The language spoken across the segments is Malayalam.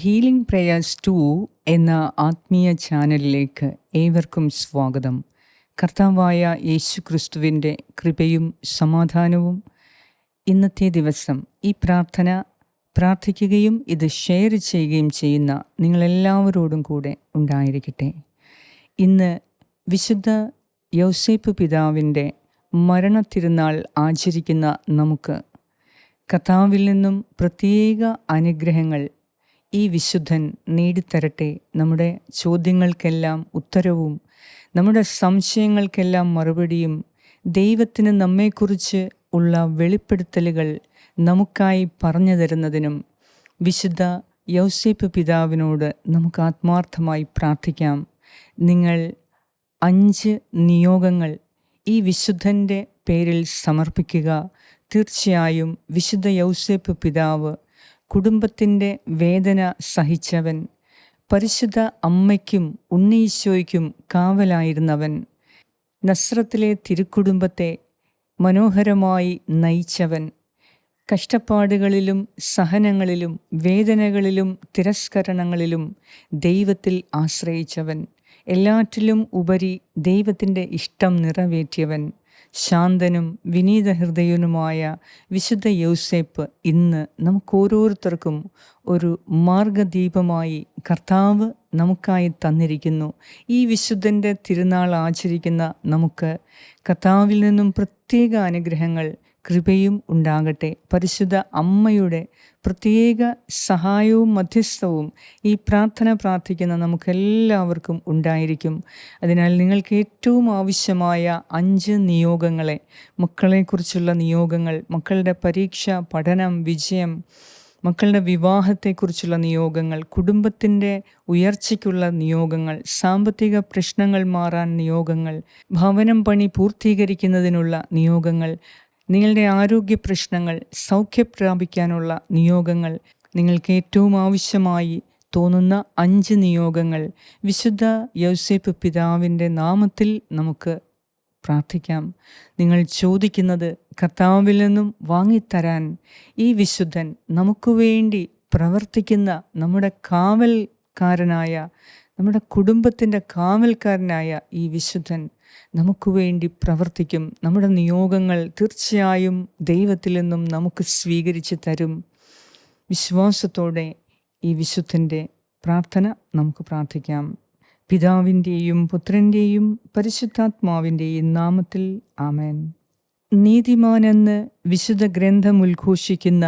ഹീലിംഗ് പ്രേയേഴ്സ് 2 എന്ന ആത്മീയ ചാനലിലേക്ക് ഏവർക്കും സ്വാഗതം. കർത്താവായ യേശു ക്രിസ്തുവിൻ്റെ കൃപയും സമാധാനവും ഇന്നത്തെ ദിവസം ഈ പ്രാർത്ഥന പ്രാർത്ഥിക്കുകയും ഇത് ഷെയർ ചെയ്യുകയും ചെയ്യുന്ന നിങ്ങളെല്ലാവരോടും കൂടെ ഉണ്ടായിരിക്കട്ടെ. ഇന്ന് വിശുദ്ധ യൗസേപ്പ് പിതാവിൻ്റെ മരണത്തിരുന്നാൾ ആചരിക്കുന്ന നമുക്ക് കർത്താവിൽ നിന്നും പ്രത്യേക അനുഗ്രഹങ്ങൾ ഈ വിശുദ്ധൻ നേടിത്തരട്ടെ. നമ്മുടെ ചോദ്യങ്ങൾക്കെല്ലാം ഉത്തരവും നമ്മുടെ സംശയങ്ങൾക്കെല്ലാം മറുപടിയും ദൈവത്തിന് നമ്മെക്കുറിച്ച് ഉള്ള വെളിപ്പെടുത്തലുകൾ നമുക്കായി പറഞ്ഞു തരുന്നതിനും വിശുദ്ധ യൗസേപ്പ് പിതാവിനോട് നമുക്ക് ആത്മാർത്ഥമായി പ്രാർത്ഥിക്കാം. നിങ്ങൾ 5 നിയോഗങ്ങൾ ഈ വിശുദ്ധൻ്റെ പേരിൽ സമർപ്പിക്കുക. തീർച്ചയായും വിശുദ്ധ യൗസേപ്പ് പിതാവ് കുടുംബത്തിൻ്റെ വേദന സഹിച്ചവൻ, പരിശുദ്ധ അമ്മയ്ക്കും ഉണ്ണീശോയ്ക്കും കാവലായിരുന്നവൻ, നസ്രത്തിലെ തിരുക്കുടുംബത്തെ മനോഹരമായി നയിച്ചവൻ, കഷ്ടപ്പാടുകളിലും സഹനങ്ങളിലും വേദനകളിലും തിരസ്കരണങ്ങളിലും ദൈവത്തിൽ ആശ്രയിച്ചവൻ, എല്ലാറ്റിലും ഉപരി ദൈവത്തിൻ്റെ ഇഷ്ടം നിറവേറ്റിയവൻ, ശാന്തനും വിനീത ഹൃദയനുമായ വിശുദ്ധ യൗസേപ്പ് ഇന്ന് നമുക്കോരോരുത്തർക്കും ഒരു മാർഗദീപമായി കർത്താവ് നമുക്കായി തന്നിരിക്കുന്നു. ഈ വിശുദ്ധൻ്റെ തിരുനാൾ ആചരിക്കുന്ന നമുക്ക് കർത്താവിൽ നിന്നും പ്രത്യേക അനുഗ്രഹങ്ങൾ കൃപയും ഉണ്ടാകട്ടെ. പരിശുദ്ധ അമ്മയുടെ പ്രത്യേക സഹായവും മധ്യസ്ഥവും ഈ പ്രാർത്ഥന പ്രാർത്ഥിക്കുന്ന നമുക്കെല്ലാവർക്കും ഉണ്ടായിരിക്കും. അതിനാൽ നിങ്ങൾക്ക് ഏറ്റവും ആവശ്യമായ 5 നിയോഗങ്ങളെ, മക്കളെക്കുറിച്ചുള്ള നിയോഗങ്ങൾ, മക്കളുടെ പരീക്ഷ, പഠനം, വിജയം, മക്കളുടെ വിവാഹത്തെക്കുറിച്ചുള്ള നിയോഗങ്ങൾ, കുടുംബത്തിൻ്റെ ഉയർച്ചയ്ക്കുള്ള നിയോഗങ്ങൾ, സാമ്പത്തിക പ്രശ്നങ്ങൾ മാറാൻ നിയോഗങ്ങൾ, ഭവനം പണി പൂർത്തീകരിക്കുന്നതിനുള്ള നിയോഗങ്ങൾ, നിങ്ങളുടെ ആരോഗ്യ പ്രശ്നങ്ങൾ സൗഖ്യം പ്രാപിക്കാനുള്ള നിയോഗങ്ങൾ, നിങ്ങൾക്ക് ഏറ്റവും ആവശ്യമായി തോന്നുന്ന 5 നിയോഗങ്ങൾ വിശുദ്ധ യൗസേപ്പ് പിതാവിൻ്റെ നാമത്തിൽ നമുക്ക് പ്രാർത്ഥിക്കാം. നിങ്ങൾ ചോദിക്കുന്നത് കർത്താവിൽ നിന്നും വാങ്ങിത്തരാൻ ഈ വിശുദ്ധൻ നമുക്ക് വേണ്ടി പ്രവർത്തിക്കുന്ന നമ്മുടെ കാവൽക്കാരനായ, നമ്മുടെ കുടുംബത്തിൻ്റെ കാവൽക്കാരനായ ഈ വിശുദ്ധൻ നമുക്ക് വേണ്ടി പ്രവർത്തിക്കും. നമ്മുടെ നിയോഗങ്ങൾ തീർച്ചയായും ദൈവത്തിൽ നിന്നും നമുക്ക് സ്വീകരിച്ച് തരും. വിശ്വാസത്തോടെ ഈ വിശുദ്ധൻ്റെ പ്രാർത്ഥന നമുക്ക് പ്രാർത്ഥിക്കാം. പിതാവിൻ്റെയും പുത്രൻ്റെയും പരിശുദ്ധാത്മാവിൻ്റെയും നാമത്തിൽ ആമേൻ. നീതിമാനെന്ന് വിശുദ്ധ ഗ്രന്ഥം ഉദ്ഘോഷിക്കുന്ന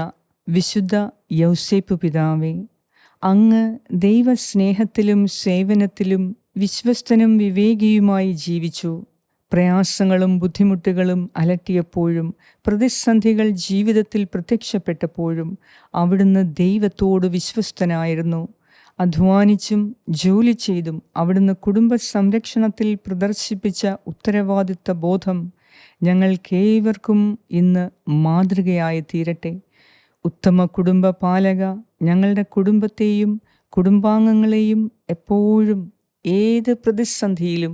വിശുദ്ധ യൗസേപ്പ് പിതാവേ, അങ്ങ് ദൈവസ്നേഹത്തിലും സേവനത്തിലും വിശ്വസ്തനും വിവേകിയുമായി ജീവിച്ചു. പ്രയാസങ്ങളും ബുദ്ധിമുട്ടുകളും അലട്ടിയപ്പോഴും പ്രതിസന്ധികൾ ജീവിതത്തിൽ പ്രത്യക്ഷപ്പെട്ടപ്പോഴും അവിടുന്ന് ദൈവത്തോട് വിശ്വസ്തനായിരുന്നു. അധ്വാനിച്ചും ജോലി ചെയ്തും അവിടുന്ന് കുടുംബ സംരക്ഷണത്തിൽ പ്രദർശിപ്പിച്ച ഉത്തരവാദിത്ത ബോധം ഞങ്ങൾക്കേവർക്കും ഇന്ന് മാതൃകയായി തീരട്ടെ. ഉത്തമ കുടുംബ പാലക, ഞങ്ങളുടെ കുടുംബത്തെയും കുടുംബാംഗങ്ങളെയും എപ്പോഴും ഏത് പ്രതിസന്ധിയിലും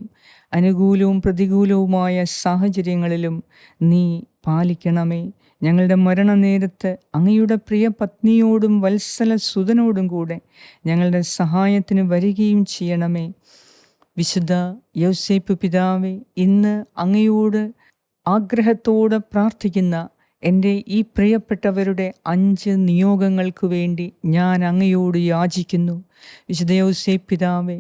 അനുകൂലവും പ്രതികൂലവുമായ സാഹചര്യങ്ങളിലും നീ പാലിക്കണമേ. ഞങ്ങളുടെ മരണനേരത്ത് അങ്ങയുടെ പ്രിയ പത്നിയോടും വത്സല സുതനോടും കൂടെ ഞങ്ങളുടെ സഹായത്തിന് വരികയും ചെയ്യണമേ. വിശുദ്ധ യൗസേപ്പ് പിതാവേ, ഇന്ന് അങ്ങയോട് ആഗ്രഹത്തോടെ പ്രാർത്ഥിക്കുന്ന എൻ്റെ ഈ പ്രിയപ്പെട്ടവരുടെ 5 നിയോഗങ്ങൾക്ക് വേണ്ടി ഞാൻ അങ്ങയോട് യാചിക്കുന്നു. വിശുദ്ധ യൗസേപ്പ് പിതാവേ,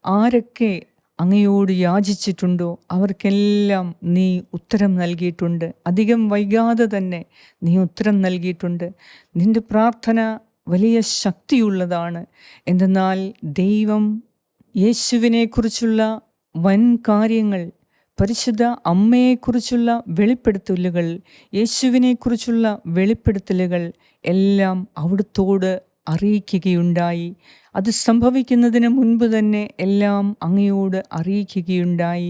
ആരൊക്കെ അങ്ങയോട് യാചിച്ചിട്ടുണ്ടോ അവർക്കെല്ലാം നീ ഉത്തരം നൽകിയിട്ടുണ്ട്. അധികം വൈകാതെ തന്നെ നീ ഉത്തരം നൽകിയിട്ടുണ്ട്. നിൻ്റെ പ്രാർത്ഥന വലിയ ശക്തിയുള്ളതാണ്. എന്തെന്നാൽ ദൈവം യേശുവിനെക്കുറിച്ചുള്ള വൻ കാര്യങ്ങൾ, പരിശുദ്ധ അമ്മയെക്കുറിച്ചുള്ള വെളിപ്പെടുത്തലുകൾ, യേശുവിനെക്കുറിച്ചുള്ള വെളിപ്പെടുത്തലുകൾ എല്ലാം അവിടുത്തോട് അറിയിക്കുകയുണ്ടായി. അത് സംഭവിക്കുന്നതിന് മുൻപ് തന്നെ എല്ലാം അങ്ങയോട് അറിയിക്കുകയുണ്ടായി.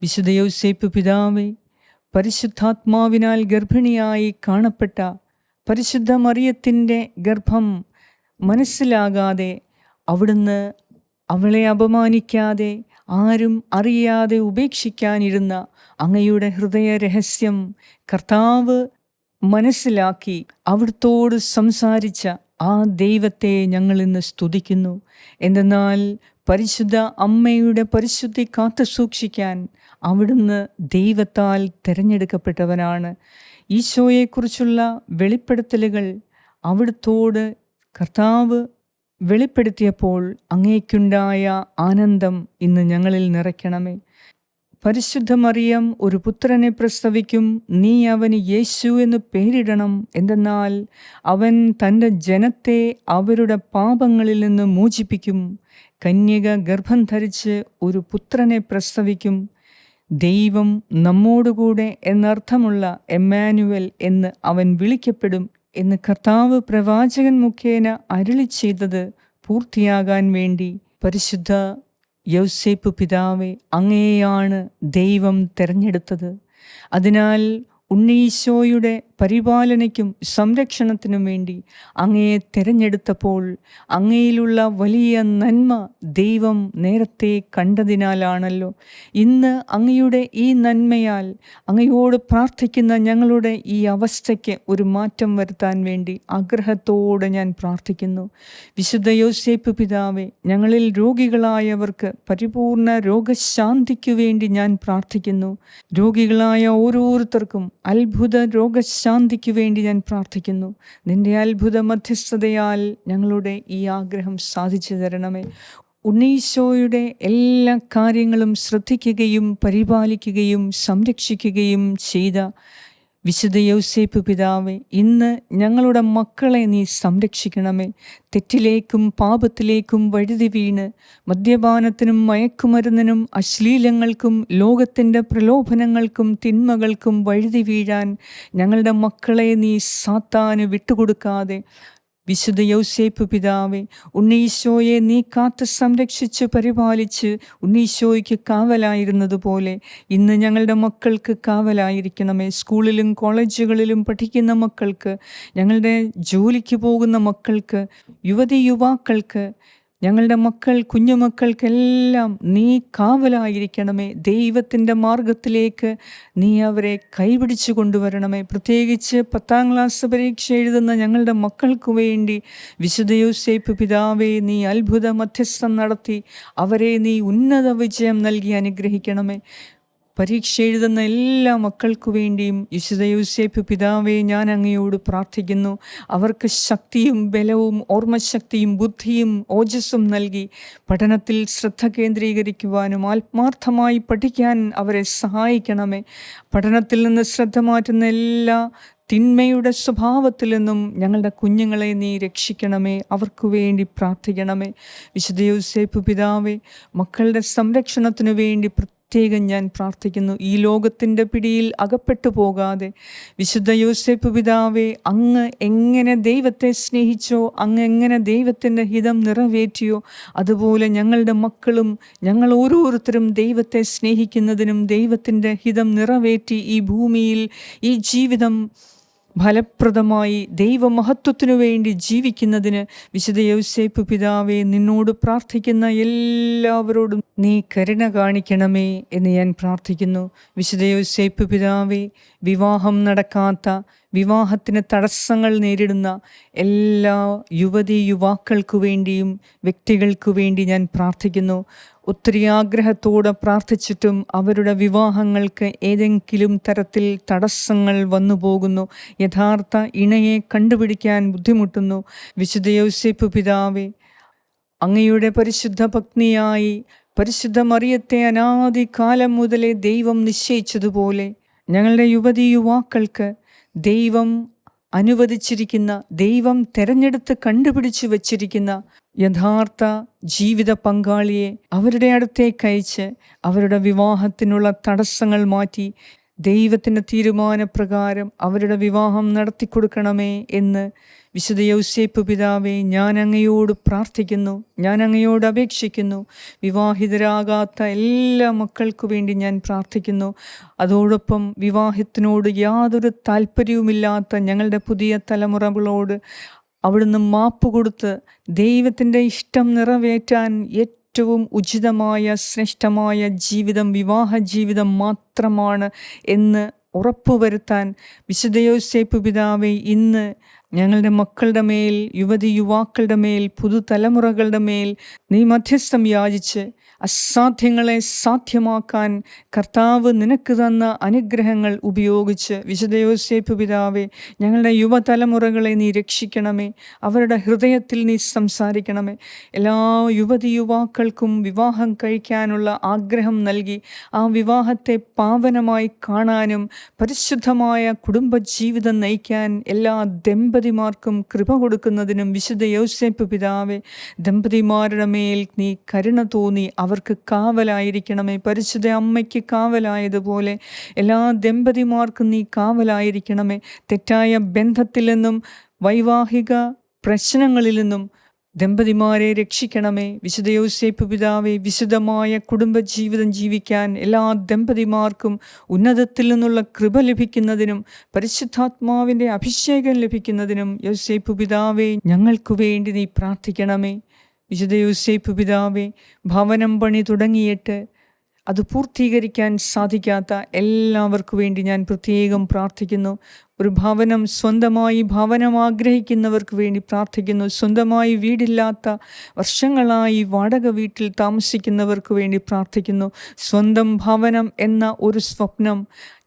വിശുദ്ധ യൗസേപ്പ് പിതാവേ, പരിശുദ്ധാത്മാവിനാൽ ഗർഭിണിയായി കാണപ്പെട്ട പരിശുദ്ധ മറിയത്തിൻ്റെ ഗർഭം മനസ്സിലാകാതെ അവിടുന്ന് അവളെ അപമാനിക്കാതെ ആരും അറിയാതെ ഉപേക്ഷിക്കാനിരുന്ന അങ്ങയുടെ ഹൃദയ രഹസ്യം കർത്താവ് മനസ്സിലാക്കി അവിടുത്തോട് സംസാരിച്ച ആ ദൈവത്തെ ഞങ്ങൾ ഇന്ന് സ്തുതിക്കുന്നു. എന്തെന്നാൽ പരിശുദ്ധ അമ്മയുടെ പരിശുദ്ധി കാത്തു സൂക്ഷിക്കാൻ അവിടുന്ന് ദൈവത്താൽ തിരഞ്ഞെടുക്കപ്പെട്ടവനാണ്. ഈശോയെക്കുറിച്ചുള്ള വെളിപ്പെടുത്തലുകൾ അവിടുത്തോട് കർത്താവ് വെളിപ്പെടുത്തിയപ്പോൾ അങ്ങേക്കുണ്ടായ ആനന്ദം ഇന്ന് ഞങ്ങളിൽ നിറയ്ക്കണമേ. പരിശുദ്ധ മറിയം ഒരു പുത്രനെ പ്രസവിക്കും, നീ അവന് യേശു എന്ന് പേരിടണം. എന്തെന്നാൽ അവൻ തൻ്റെ ജനത്തെ അവരുടെ പാപങ്ങളിൽ നിന്ന് മോചിപ്പിക്കും. കന്യക ഗർഭം ധരിച്ച് ഒരു പുത്രനെ പ്രസവിക്കും. ദൈവം നമ്മോടുകൂടെ എന്നർത്ഥമുള്ള എമ്മാനുവൽ എന്ന് അവൻ വിളിക്കപ്പെടും എന്ന് കർത്താവ് പ്രവാചകൻ മുഖേന അരുളി ചെയ്തത് പൂർത്തിയാകാൻ വേണ്ടി പരിശുദ്ധ യൗസേപ്പ് പിതാവേ, അങ്ങയെയാണ് ദൈവം തിരഞ്ഞെടുത്തത്. അതിനാൽ ഉണ്ണീശോയുടെ പരിപാലനയ്ക്കും സംരക്ഷണത്തിനും വേണ്ടി അങ്ങയെ തിരഞ്ഞെടുത്തപ്പോൾ അങ്ങയിലുള്ള വലിയ നന്മ ദൈവം നേരത്തെ കണ്ടതിനാലാണല്ലോ ഇന്ന് അങ്ങയുടെ ഈ നന്മയാൽ അങ്ങയോട് പ്രാർത്ഥിക്കുന്ന ഞങ്ങളുടെ ഈ അവസ്ഥയ്ക്ക് ഒരു മാറ്റം വരുത്താൻ വേണ്ടി ആഗ്രഹത്തോടെ ഞാൻ പ്രാർത്ഥിക്കുന്നു. വിശുദ്ധ യോസേപ്പ് പിതാവേ, ഞങ്ങളിൽ രോഗികളായവർക്ക് പരിപൂർണ രോഗശാന്തിക്കു വേണ്ടി ഞാൻ പ്രാർത്ഥിക്കുന്നു. രോഗികളായ ഓരോരുത്തർക്കും അത്ഭുത രോഗശാന്തിക്കു വേണ്ടി ഞാൻ പ്രാർത്ഥിക്കുന്നു. നിന്റെ അത്ഭുത മധ്യസ്ഥതയാൽ ഞങ്ങളുടെ ഈ ആഗ്രഹം സാധിച്ചു തരണമേ. ഉണ്ണീശോയുടെ എല്ലാ കാര്യങ്ങളും ശ്രദ്ധിക്കുകയും പരിപാലിക്കുകയും സംരക്ഷിക്കുകയും ചെയ്ത വിശുദ്ധ യൗസേപ്പ് പിതാവേ, ഇന്ന് ഞങ്ങളുടെ മക്കളെ നീ സംരക്ഷിക്കണമേ. തെറ്റിലേക്കും പാപത്തിലേക്കും വഴുതി വീണ് മദ്യപാനത്തിനും മയക്കുമരുന്നിനും അശ്ലീലങ്ങൾക്കും ലോകത്തിൻ്റെ പ്രലോഭനങ്ങൾക്കും തിന്മകൾക്കും വഴുതി വീഴാൻ ഞങ്ങളുടെ മക്കളെ നീ സാത്താന് വിട്ടുകൊടുക്കാതെ വിശുദ്ധ യൗസേപ്പ് പിതാവേ, ഉണ്ണീശോയെ നീ കാത്ത് സംരക്ഷിച്ച് പരിപാലിച്ച് ഉണ്ണീശോയ്ക്ക് കാവലായിരുന്നതുപോലെ ഇന്ന് ഞങ്ങളുടെ മക്കൾക്ക് കാവലായിരിക്കണമേ. സ്കൂളിലും കോളേജുകളിലും പഠിക്കുന്ന മക്കൾക്ക്, ഞങ്ങളുടെ ജോലിക്ക് പോകുന്ന മക്കൾക്ക്, യുവതി യുവാക്കൾക്ക്, ഞങ്ങളുടെ മക്കൾ കുഞ്ഞുമക്കൾക്കെല്ലാം നീ കാവലായിരിക്കണമേ. ദൈവത്തിൻ്റെ മാർഗത്തിലേക്ക് നീ അവരെ കൈപിടിച്ചു കൊണ്ടുവരണമേ. പ്രത്യേകിച്ച് 10ാം ക്ലാസ് പരീക്ഷ എഴുതുന്ന ഞങ്ങളുടെ മക്കൾക്ക് വേണ്ടി വിശുദ്ധ യൗസേപ്പ് പിതാവേ, നീ അത്ഭുത മധ്യസ്ഥം നടത്തി അവരെ നീ ഉന്നത വിജയം നൽകി അനുഗ്രഹിക്കണമേ. പരീക്ഷ എഴുതുന്ന എല്ലാ മക്കൾക്കു വേണ്ടിയും വിശുദ്ധ യൗസേപ്പ് പിതാവേ, ഞാൻ അങ്ങയോട് പ്രാർത്ഥിക്കുന്നു. അവർക്ക് ശക്തിയും ബലവും ഓർമ്മശക്തിയും ബുദ്ധിയും ഓജസ്സും നൽകി പഠനത്തിൽ ശ്രദ്ധ കേന്ദ്രീകരിക്കുവാനും ആത്മാർത്ഥമായി പഠിക്കാൻ അവരെ സഹായിക്കണമേ. പഠനത്തിൽ നിന്ന് ശ്രദ്ധ മാറ്റുന്ന എല്ലാ തിന്മയുടെ സ്വഭാവത്തിൽ നിന്നും ഞങ്ങളുടെ കുഞ്ഞുങ്ങളെ നീ രക്ഷിക്കണമേ. അവർക്ക് വേണ്ടി പ്രാർത്ഥിക്കണമേ. വിശുദ്ധ യൗസേപ്പ് പിതാവേ, മക്കളുടെ സംരക്ഷണത്തിനു വേണ്ടി പ്രത്യേകം ഞാൻ പ്രാർത്ഥിക്കുന്നു. ഈ ലോകത്തിൻ്റെ പിടിയിൽ അകപ്പെട്ടു പോകാതെ വിശുദ്ധ യൗസേപ്പ് പിതാവേ, അങ്ങ് എങ്ങനെ ദൈവത്തെ സ്നേഹിച്ചോ, അങ്ങ് എങ്ങനെ ദൈവത്തിൻ്റെ ഹിതം നിറവേറ്റിയോ, അതുപോലെ ഞങ്ങളുടെ മക്കളും ഞങ്ങൾ ഓരോരുത്തരും ദൈവത്തെ സ്നേഹിക്കുന്നതിനും ദൈവത്തിൻ്റെ ഹിതം നിറവേറ്റി ഈ ഭൂമിയിൽ ഈ ജീവിതം ഫലപ്രദമായി ദൈവമഹത്വത്തിനു വേണ്ടി ജീവിക്കുന്നതിന് വിശുദ്ധ യൗസേപ്പ് പിതാവേ, നിന്നോട് പ്രാർത്ഥിക്കുന്ന എല്ലാവരോടും നീ കരുണ കാണിക്കണമേ എന്ന് ഞാൻ പ്രാർത്ഥിക്കുന്നു. വിശുദ്ധ യൗസേപ്പ് പിതാവേ, വിവാഹം നടക്കാത്ത, വിവാഹത്തിന് തടസ്സങ്ങൾ നേരിടുന്ന എല്ലാ യുവതി യുവാക്കൾക്കു വേണ്ടിയും വ്യക്തികൾക്കു വേണ്ടി ഞാൻ പ്രാർത്ഥിക്കുന്നു. ഒത്തിരി ആഗ്രഹത്തോടെ പ്രാർത്ഥിച്ചിട്ടും അവരുടെ വിവാഹങ്ങൾക്ക് ഏതെങ്കിലും തരത്തിൽ തടസ്സങ്ങൾ വന്നു പോകുന്നു. യഥാർത്ഥ ഇണയെ കണ്ടുപിടിക്കാൻ ബുദ്ധിമുട്ടുന്നു. വിശുദ്ധ യൗസേപ്പ് പിതാവേ, അങ്ങയുടെ പരിശുദ്ധ പത്നിയായി പരിശുദ്ധ മറിയത്തെ അനാദികാലം മുതലേ ദൈവം നിശ്ചയിച്ചതുപോലെ ഞങ്ങളുടെ യുവതി യുവാക്കൾക്ക് ദൈവം അനുവദിച്ചിരിക്കുന്ന, ദൈവം തിരഞ്ഞെടുത്ത് കണ്ടുപിടിച്ചു വച്ചിരിക്കുന്ന യഥാർത്ഥ ജീവിത പങ്കാളിയെ അവരുടെ അടുത്തേക്ക് അയച്ച് അവരുടെ വിവാഹത്തിനുള്ള തടസ്സങ്ങൾ മാറ്റി ദൈവത്തിൻ്റെ തീരുമാനപ്രകാരം അവരുടെ വിവാഹം നടത്തിക്കൊടുക്കണമേ എന്ന് വിശുദ്ധ യൗസേപ്പ് പിതാവേ, ഞാൻ അങ്ങയോട് പ്രാർത്ഥിക്കുന്നു, ഞാൻ അങ്ങയോട് അപേക്ഷിക്കുന്നു. വിവാഹിതരാകാത്ത എല്ലാ മക്കൾക്കു വേണ്ടി ഞാൻ പ്രാർത്ഥിക്കുന്നു. അതോടൊപ്പം വിവാഹത്തിനോട് യാതൊരു താല്പര്യവുമില്ലാത്ത ഞങ്ങളുടെ പുതിയ തലമുറകളോട് അവിടുന്ന് മാപ്പ് കൊടുത്ത് ദൈവത്തിൻ്റെ ഇഷ്ടം നിറവേറ്റാൻ ഏറ്റവും ഉചിതമായ ശ്രേഷ്ഠമായ ജീവിതം വിവാഹ ജീവിതം മാത്രമാണ് എന്ന് ഉറപ്പുവരുത്താൻ വിശുദ്ധ യൗസേപ്പ് പിതാവേ, ഇന്ന് ഞങ്ങളുടെ മക്കളുടെ മേൽ, യുവതി യുവാക്കളുടെ മേൽ, പുതുതലമുറകളുടെ മേൽ നീ മധ്യസ്ഥം യാചിച്ച് അസാധ്യങ്ങളെ സാധ്യമാക്കാൻ കർത്താവ് നിനക്ക് തന്ന അനുഗ്രഹങ്ങൾ ഉപയോഗിച്ച് വിശുദ്ധ യോസേപ്പ് പിതാവേ, ഞങ്ങളുടെ യുവതലമുറകളെ നീ രക്ഷിക്കണമേ. അവരുടെ ഹൃദയത്തിൽ നീ സംസാരിക്കണമേ. എല്ലാ യുവതി യുവാക്കൾക്കും വിവാഹം കഴിക്കാനുള്ള ആഗ്രഹം നൽകി ആ വിവാഹത്തെ പാവനമായി കാണാനും പരിശുദ്ധമായ കുടുംബജീവിതം നയിക്കാൻ എല്ലാ ദമ്പതിമാർക്കും കൃപ കൊടുക്കുന്നതിനും വിശുദ്ധ യോസേപ്പ് പിതാവേ, ദമ്പതിമാരുടെ മേൽ നീ കരുണ തോന്നി അവർക്ക് കാവലായിരിക്കണമേ. പരിശുദ്ധ അമ്മയ്ക്ക് കാവലായതുപോലെ എല്ലാ ദമ്പതിമാർക്കും നീ കാവലായിരിക്കണമേ. തെറ്റായ ബന്ധത്തിൽ നിന്നും വൈവാഹിക പ്രശ്നങ്ങളിൽ നിന്നും ദമ്പതിമാരെ രക്ഷിക്കണമേ. വിശുദ്ധ യോസേപ്പ് പിതാവേ, വിശുദ്ധമായ കുടുംബജീവിതം ജീവിക്കാൻ എല്ലാ ദമ്പതിമാർക്കും ഉന്നതത്തിൽ നിന്നുള്ള കൃപ ലഭിക്കുന്നതിനും പരിശുദ്ധാത്മാവിൻ്റെ അഭിഷേകം ലഭിക്കുന്നതിനും യോസേപ്പ് പിതാവേ, ഞങ്ങൾക്ക് വേണ്ടി നീ പ്രാർത്ഥിക്കണമേ. വിശുദ്ധ യോസേപ്പ് പിതാവേ, ഭവനം പണി തുടങ്ങിയിട്ട് അത് പൂർത്തീകരിക്കാൻ സാധിക്കാത്ത എല്ലാവർക്കു വേണ്ടി ഞാൻ പ്രത്യേകം പ്രാർത്ഥിക്കുന്നു. ഒരു സ്വന്തമായി ഭവനം ആഗ്രഹിക്കുന്നവർക്ക് വേണ്ടി പ്രാർത്ഥിക്കുന്നു. സ്വന്തമായി വീടില്ലാത്ത വർഷങ്ങളായി വാടക വീട്ടിൽ താമസിക്കുന്നവർക്ക് വേണ്ടി പ്രാർത്ഥിക്കുന്നു. സ്വന്തം ഭവനം എന്ന ഒരു സ്വപ്നം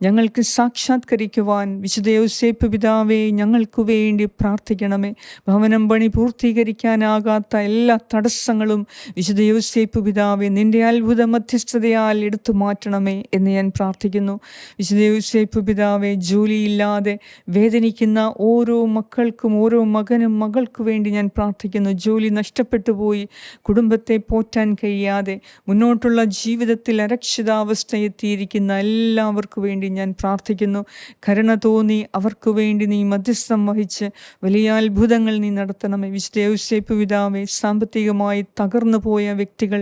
ഞങ്ങൾക്ക് സാക്ഷാത്കരിക്കുവാൻ വിശുദ്ധ യോസേപ്പ് പിതാവേ, ഞങ്ങൾക്ക് വേണ്ടി പ്രാർത്ഥിക്കണമേ. ഭവനം പണി പൂർത്തീകരിക്കാനാകാത്ത എല്ലാ തടസ്സങ്ങളും വിശുദ്ധ യോസേപ്പ് പിതാവേ, നിന്റെ അത്ഭുത മധ്യസ്ഥതയാൽ എടുത്തു മാറ്റണമേ എന്ന് ഞാൻ പ്രാർത്ഥിക്കുന്നു. വിശുദ്ധ യോസേപ്പ് പിതാവേ, ജോലിയില്ലാതെ വേദനിക്കുന്ന ഓരോ മക്കൾക്കും, ഓരോ മകനും മകൾക്കു വേണ്ടി ഞാൻ പ്രാർത്ഥിക്കുന്നു. ജോലി നഷ്ടപ്പെട്ടു പോയി കുടുംബത്തെ പോറ്റാൻ കഴിയാതെ മുന്നോട്ടുള്ള ജീവിതത്തിൽ അരക്ഷിതാവസ്ഥയെത്തിയിരിക്കുന്ന എല്ലാവർക്കു വേണ്ടി ഞാൻ പ്രാർത്ഥിക്കുന്നു. കരുണ തോന്നി അവർക്ക് വേണ്ടി നീ മധ്യസ്ഥം വഹിച്ച് വലിയ അത്ഭുതങ്ങൾ നീ നടത്തണമേ. വിശുദ്ധ യോസേപ്പ് പിതാവേ, സാമ്പത്തികമായി തകർന്നു പോയ വ്യക്തികൾ,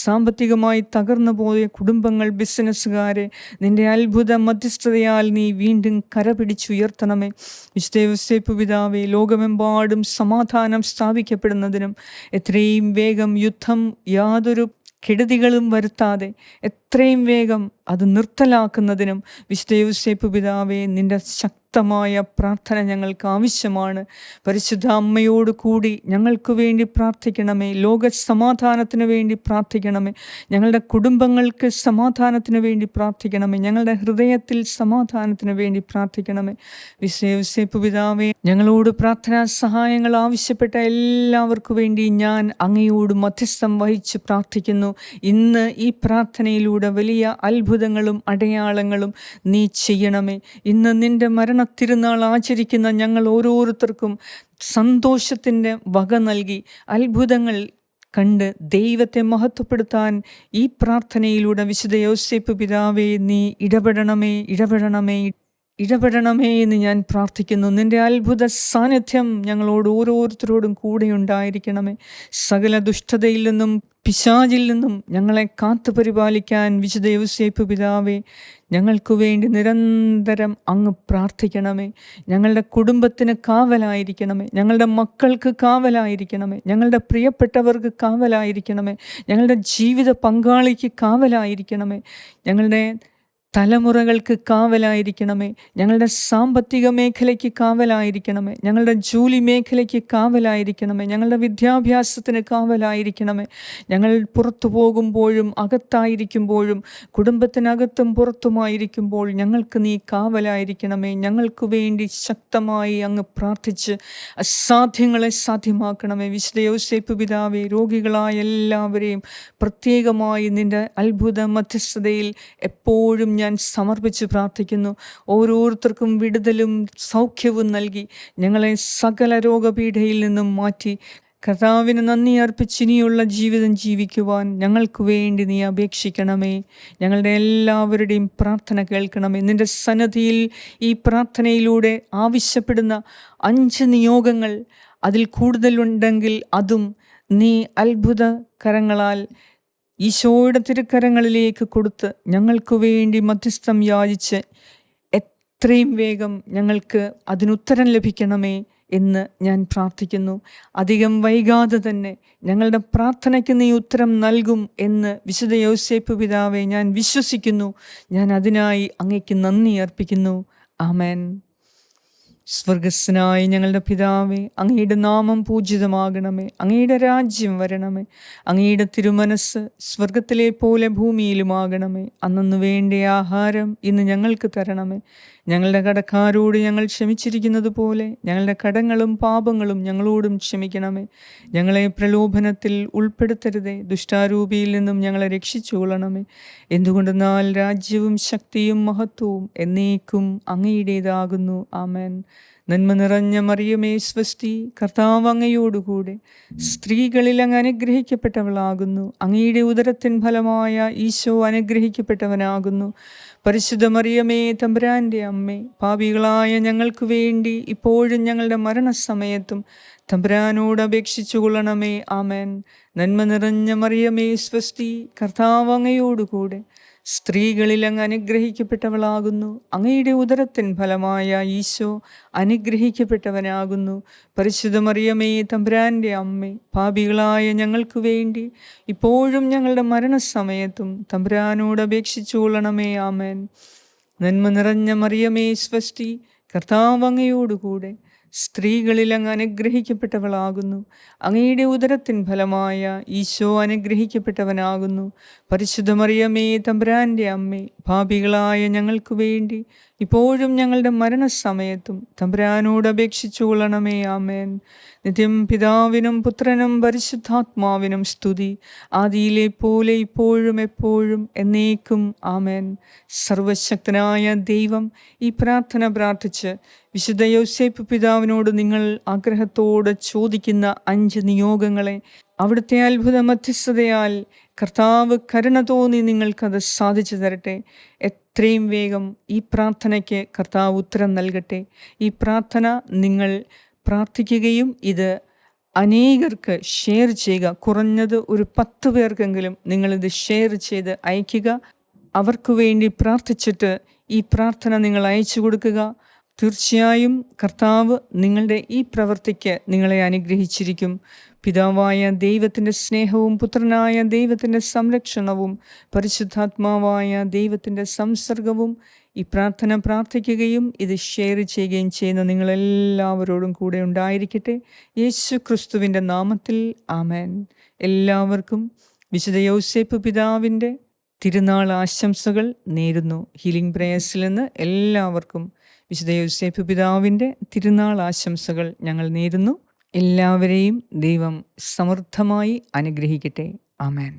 സാമ്പത്തികമായി തകർന്നു പോയ കുടുംബങ്ങൾ, ബിസിനസ്സുകാരെ നിന്റെ അത്ഭുത മധ്യസ്ഥതയാൽ നീ വീണ്ടും കരപിടിച്ചുയർത്തണമേ. വിശുദ്ധ യോസേപ്പ് പിതാവേ, ലോകമെമ്പാടും സമാധാനം സ്ഥാപിക്കപ്പെടുന്നതിനും എത്രയും വേഗം യുദ്ധം യാതൊരു കെടുതികളും വരുത്താതെ എത്രയും വേഗം അത് നിർത്തലാക്കുന്നതിനും വിശുദ്ധ യോസേപ്പ് പിതാവേ, നിന്റെ ശക്തമായ പ്രാർത്ഥന ഞങ്ങൾക്ക് ആവശ്യമാണ്. പരിശുദ്ധ അമ്മയോട് കൂടി ഞങ്ങൾക്ക് വേണ്ടി പ്രാർത്ഥിക്കണമേ. ലോക സമാധാനത്തിന് വേണ്ടി പ്രാർത്ഥിക്കണമേ. ഞങ്ങളുടെ കുടുംബങ്ങൾക്ക് സമാധാനത്തിന് വേണ്ടി പ്രാർത്ഥിക്കണമേ. ഞങ്ങളുടെ ഹൃദയത്തിൽ സമാധാനത്തിന് വേണ്ടി പ്രാർത്ഥിക്കണമേ. വിശുദ്ധ യോസേപ്പ് പിതാവേ, ഞങ്ങളോട് പ്രാർത്ഥനാ സഹായങ്ങൾ ആവശ്യപ്പെട്ട എല്ലാവർക്കു വേണ്ടി ഞാൻ അങ്ങയോട് മധ്യസ്ഥം വഹിച്ച് പ്രാർത്ഥിക്കുന്നു. ഇന്ന് ഈ പ്രാർത്ഥനയിലൂടെ വലിയ അത്ഭുതങ്ങളും അടയാളങ്ങളും നീ ചെയ്യണമേ. ഇന്ന് നിന്റെ മരണത്തിരുന്നാൾ ആചരിക്കുന്ന ഞങ്ങൾ ഓരോരുത്തർക്കും സന്തോഷത്തിൻ്റെ വക നൽകി അത്ഭുതങ്ങൾ കണ്ട് ദൈവത്തെ മഹത്വപ്പെടുത്താൻ ഈ പ്രാർത്ഥനയിലൂടെ വിശുദ്ധ യോസേപ്പ് പിതാവേ, നീ ഇടപെടണമേ എന്ന് ഞാൻ പ്രാർത്ഥിക്കുന്നു. നിന്റെ അത്ഭുത സാന്നിധ്യം ഞങ്ങളോട് ഓരോരുത്തരോടും കൂടെ ഉണ്ടായിരിക്കണമേ. സകല ദുഷ്ടതയിൽ നിന്നും പിശാചിൽ നിന്നും ഞങ്ങളെ കാത്തു പരിപാലിക്കാൻ വിശുദ്ധ യോസേപ്പ് പിതാവേ, ഞങ്ങൾക്ക് വേണ്ടി നിരന്തരം അങ്ങ് പ്രാർത്ഥിക്കണമേ. ഞങ്ങളുടെ കുടുംബത്തിന് കാവലായിരിക്കണമേ. ഞങ്ങളുടെ മക്കൾക്ക് കാവലായിരിക്കണമേ. ഞങ്ങളുടെ പ്രിയപ്പെട്ടവർക്ക് കാവലായിരിക്കണമേ. ഞങ്ങളുടെ ജീവിത പങ്കാളിക്ക് കാവലായിരിക്കണമേ. ഞങ്ങളുടെ തലമുറകൾക്ക് കാവലായിരിക്കണമേ. ഞങ്ങളുടെ സാമ്പത്തിക മേഖലയ്ക്ക് കാവലായിരിക്കണമേ. ഞങ്ങളുടെ ജോലി മേഖലയ്ക്ക് കാവലായിരിക്കണമേ. ഞങ്ങളുടെ വിദ്യാഭ്യാസത്തിന് കാവലായിരിക്കണമേ. ഞങ്ങൾ പുറത്തു പോകുമ്പോഴും അകത്തായിരിക്കുമ്പോഴും കുടുംബത്തിനകത്തും പുറത്തുമായിരിക്കുമ്പോൾ ഞങ്ങൾക്ക് നീ കാവലായിരിക്കണമേ. ഞങ്ങൾക്ക് വേണ്ടി ശക്തമായി അങ്ങ് പ്രാർത്ഥിച്ച് അസാധ്യങ്ങളെ സാധ്യമാക്കണമേ. വിശുദ്ധ യോസേപ്പ് പിതാവേ, രോഗികളായ എല്ലാവരെയും പ്രത്യേകമായി നിൻ്റെ അത്ഭുത മധ്യസ്ഥതയിൽ എപ്പോഴും ഞാൻ സമർപ്പിച്ച് പ്രാർത്ഥിക്കുന്നു. ഓരോരുത്തർക്കും വിടുതലും സൗഖ്യവും നൽകി ഞങ്ങളെ സകല രോഗപീഠയിൽ നിന്നും മാറ്റി കർത്താവിന് നന്ദി അർപ്പിച്ച് ഇനിയുള്ള ജീവിതം ജീവിക്കുവാൻ ഞങ്ങൾക്ക് വേണ്ടി നീ അപേക്ഷിക്കണമേ. ഞങ്ങളുടെ എല്ലാവരുടെയും പ്രാർത്ഥന കേൾക്കണമേ. നിൻ്റെ സന്നിധിയിൽ ഈ പ്രാർത്ഥനയിലൂടെ ആവശ്യപ്പെടുന്ന 5 നിയോഗങ്ങൾ അതിൽ കൂടുതലുണ്ടെങ്കിൽ അതും നീ അത്ഭുത കരങ്ങളാൽ ഈശോയുടെ തിരുക്കരങ്ങളിലേക്ക് കൊടുത്ത് ഞങ്ങൾക്ക് വേണ്ടി മധ്യസ്ഥം യാചിച്ച് എത്രയും വേഗം ഞങ്ങൾക്ക് അതിനുത്തരം ലഭിക്കണമേ എന്ന് ഞാൻ പ്രാർത്ഥിക്കുന്നു. അധികം വൈകാതെ തന്നെ ഞങ്ങളുടെ പ്രാർത്ഥനയ്ക്ക് നീ ഉത്തരം നൽകും എന്ന് വിശുദ്ധ യോസേപ്പ് പിതാവെ ഞാൻ വിശ്വസിക്കുന്നു. ഞാൻ അതിനായി അങ്ങേക്ക് നന്ദി അർപ്പിക്കുന്നു. ആമേൻ. സ്വർഗസ്ഥനായ ഞങ്ങളുടെ പിതാവേ, അങ്ങയുടെ നാമം പൂജിതമാകണമേ. അങ്ങയുടെ രാജ്യം വരണമേ. അങ്ങയുടെ തിരുമനസ് സ്വർഗത്തിലെ പോലെ ഭൂമിയിലുമാകണമേ. അന്നു വേണ്ട ആഹാരം ഇന്ന് ഞങ്ങൾക്ക് തരണമേ. ഞങ്ങളുടെ കടക്കാരോട് ഞങ്ങൾ ക്ഷമിച്ചിരിക്കുന്നത് പോലെ ഞങ്ങളുടെ കടങ്ങളും പാപങ്ങളും ഞങ്ങളോടും ക്ഷമിക്കണമേ. ഞങ്ങളെ പ്രലോഭനത്തിൽ ഉൾപ്പെടുത്തരുതേ, ദുഷ്ടാരൂപിയിൽ നിന്നും ഞങ്ങളെ രക്ഷിച്ചുകൊള്ളണമേ. എന്തുകൊണ്ടെന്നാൽ രാജ്യവും ശക്തിയും മഹത്വവും എന്നേക്കും അങ്ങയുടേതാകുന്നു. ആമേൻ. നന്മ നിറഞ്ഞ മറിയമേ സ്വസ്തി, കർത്താവ് അങ്ങയോടുകൂടെ സ്ത്രീകളിൽ അങ്ങ് അനുഗ്രഹിക്കപ്പെട്ടവളാകുന്നു. അങ്ങയുടെ ഉദരത്തിൻ ഫലമായ ഈശോ അനുഗ്രഹിക്കപ്പെട്ടവനാകുന്നു. പരിശുദ്ധ മറിയമേ തമ്പുരാൻ്റെ അമ്മേ, പാപികളായ ഞങ്ങൾക്ക് വേണ്ടി ഇപ്പോഴും ഞങ്ങളുടെ മരണസമയത്തും തമ്പുരാനോട് അപേക്ഷിച്ചു കൊള്ളണമേ. ആമേൻ. നന്മ നിറഞ്ഞ മറിയമേ സ്വസ്തി, കർത്താവ് അങ്ങയോടുകൂടെ സ്ത്രീകളിൽ അങ്ങ് അനുഗ്രഹിക്കപ്പെട്ടവളാകുന്നു. അങ്ങയുടെ ഉദരത്തിൻ ഫലമായ ഈശോ അനുഗ്രഹിക്കപ്പെട്ടവനാകുന്നു. പരിശുദ്ധ മറിയമേ തമ്പുരാൻ്റെ അമ്മേ, പാപികളായ ഞങ്ങൾക്ക് വേണ്ടി ഇപ്പോഴും ഞങ്ങളുടെ മരണസമയത്തും തമ്പുരാനോട് അപേക്ഷിച്ചു കൊള്ളണമേ. ആമേൻ. നന്മ നിറഞ്ഞ മറിയമേ സ്വസ്തി, കർത്താവ് അങ്ങയോടുകൂടെ സ്ത്രീകളിൽ അങ്ങ് അനുഗ്രഹിക്കപ്പെട്ടവളാകുന്നു. അങ്ങയുടെ ഉദരത്തിൻ ഫലമായ ഈശോ അനുഗ്രഹിക്കപ്പെട്ടവനാകുന്നു. പരിശുദ്ധ മറിയമേ തമ്പുരാൻ്റെ അമ്മേ, പാപികളായ ഞങ്ങൾക്ക് വേണ്ടി ഇപ്പോഴും ഞങ്ങളുടെ മരണസമയത്തും തമ്പുരാനോട് അപേക്ഷിച്ചു കൊള്ളണമേ. ആമേൻ. നിത്യം പിതാവിനും പുത്രനും പരിശുദ്ധാത്മാവിനും സ്തുതി, ആദിയിലെ പോലെ ഇപ്പോഴും എപ്പോഴും എന്നേക്കും. ആമേൻ. സർവശക്തനായ ദൈവം ഈ പ്രാർത്ഥന പ്രാർത്ഥിച്ച് വിശുദ്ധ യോസേപ്പ് പിതാവിനോട് നിങ്ങൾ ആഗ്രഹത്തോടെ ചോദിക്കുന്ന 5 നിയോഗങ്ങളെ അവിടുത്തെ അത്ഭുത മധ്യസ്ഥതയാൽ കർത്താവ് കരുണ തോന്നി നിങ്ങൾക്കത് സാധിച്ചു തരട്ടെ. എത്രയും വേഗം ഈ പ്രാർത്ഥനയ്ക്ക് കർത്താവ് ഉത്തരം നൽകട്ടെ. ഈ പ്രാർത്ഥന നിങ്ങൾ പ്രാർത്ഥിക്കുകയും ഇത് അനേകർക്ക് ഷെയർ ചെയ്യുക. കുറഞ്ഞത് ഒരു 10 പേർക്കെങ്കിലും നിങ്ങളിത് ഷെയർ ചെയ്ത് അയയ്ക്കുക. അവർക്ക് വേണ്ടി പ്രാർത്ഥിച്ചിട്ട് ഈ പ്രാർത്ഥന നിങ്ങൾ അയച്ചു കൊടുക്കുക. തീർച്ചയായും കർത്താവ് നിങ്ങളുടെ ഈ പ്രവൃത്തിക്ക് നിങ്ങളെ അനുഗ്രഹിച്ചിരിക്കും. പിതാവായ ദൈവത്തിൻ്റെ സ്നേഹവും പുത്രനായ ദൈവത്തിൻ്റെ സംരക്ഷണവും പരിശുദ്ധാത്മാവായ ദൈവത്തിൻ്റെ സംസർഗവും ഈ പ്രാർത്ഥന പ്രാർത്ഥിക്കുകയും ഇത് ഷെയർ ചെയ്യുകയും ചെയ്യുന്ന നിങ്ങളെല്ലാവരോടും കൂടെ ഉണ്ടായിരിക്കട്ടെ. യേശു ക്രിസ്തുവിൻ്റെ നാമത്തിൽ ആമേൻ. എല്ലാവർക്കും വിശുദ്ധ യൗസേപ്പ് പിതാവിൻ്റെ തിരുനാൾ ആശംസകൾ നേരുന്നു. ഹീലിംഗ് പ്രേയേഴ്സിൽ നിന്ന് എല്ലാവർക്കും വിശുദ്ധ യൗസേപ്പ് പിതാവിൻ്റെ തിരുനാൾ ആശംസകൾ ഞങ്ങൾ നേരുന്നു. എല്ലാവരെയും ദൈവം സമൃദ്ധമായി അനുഗ്രഹിക്കട്ടെ. ആമേൻ.